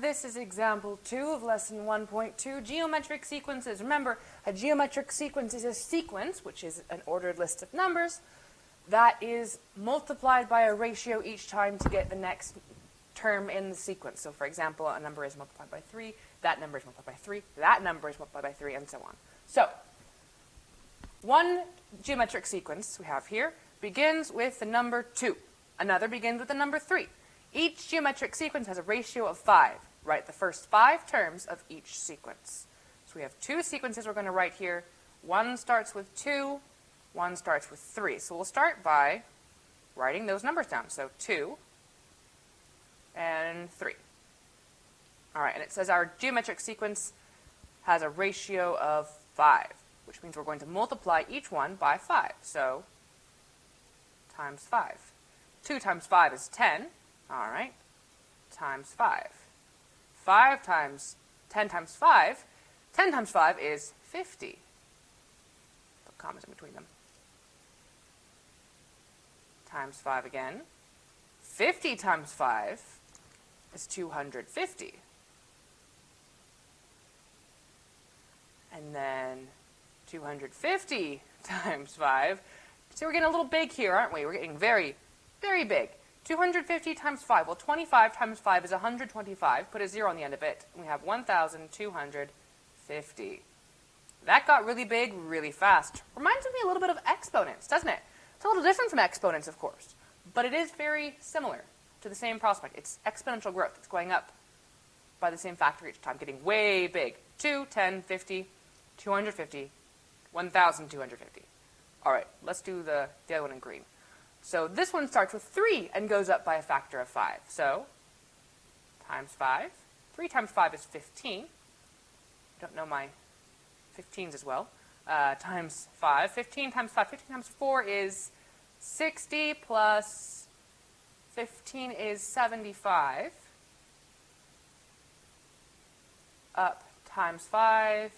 this is example 2 of lesson 1.2, geometric sequences. Remember, a geometric sequence is a sequence, which is an ordered list of numbers, that is multiplied by a ratio each time to get the next term in the sequence. So, for example, a number is multiplied by 3, that number is multiplied by 3, that number is multiplied by 3, and so on. So, one geometric sequence we have here begins with the number 2. Another begins with the number 3. Each geometric sequence has a ratio of 5. Write the first 5 terms of each sequence. So we have 2 sequences we're going to write here. One starts with 2, one starts with 3. So we'll start by writing those numbers down. So 2 and 3. All right, and it says our geometric sequence has a ratio of 5, which means we're going to multiply each one by 5. So times 5. 2 times 5 is 10. All right, times 5. 5 times 10 times 5. 10 times 5 is 50. Put commas in between them. Times 5 again. 50 times 5 is 250. And then 250 times 5. So we're getting a little big here, aren't we? We're getting very, very big. 250 times 5. Well, 25 times 5 is 125. Put a 0 on the end of it. And we have 1,250. That got really big really fast. Reminds me a little bit of exponents, doesn't it? It's a little different from exponents, of course. But it is very similar to the same prospect. It's exponential growth. It's going up by the same factor each time, getting way big. 2, 10, 50, 250, 1,250. All right, let's do the other one in green. So this one starts with 3 and goes up by a factor of 5. So times 5. 3 times 5 is 15. I don't know my 15s as well. Times 5. 15 times 5. 15 times 4 is 60 plus 15 is 75. Up times 5.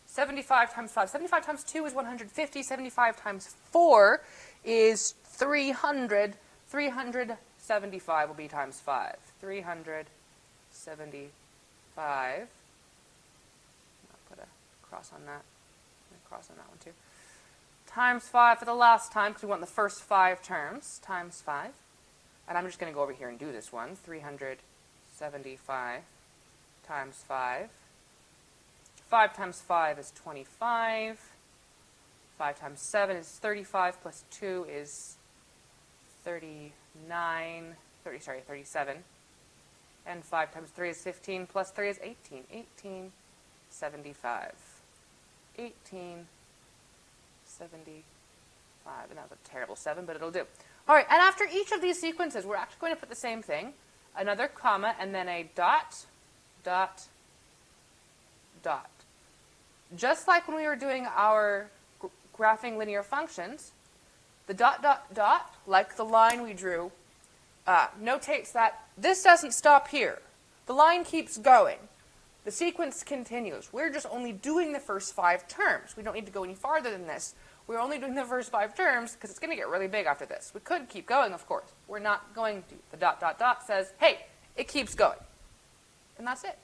75 times 5. 75 times 2 is 150. 75 times 4 is 300. 375 will be times 5. 375. I'll put a cross on that. A cross on that one too. Times 5 for the last time, because we want the first 5 terms. Times 5. And I'm just going to go over here and do this one. 375 times 5. 5 times 5 is 25. 5 times 7 is 35, plus 2 is 37. And 5 times 3 is 15, plus 3 is 18. 1875. 1875. And that was a terrible 7, but it'll do. All right, and after each of these sequences, we're actually going to put the same thing. Another comma, and then a dot, dot, dot. Just like when we were doing our graphing linear functions, the dot, dot, dot, like the line we drew, notates that this doesn't stop here. The line keeps going. The sequence continues. We're just only doing the first 5 terms. We don't need to go any farther than this. We're only doing the first 5 terms because it's going to get really big after this. We could keep going, of course. We're not going to. The dot, dot, dot says, hey, it keeps going. And that's it.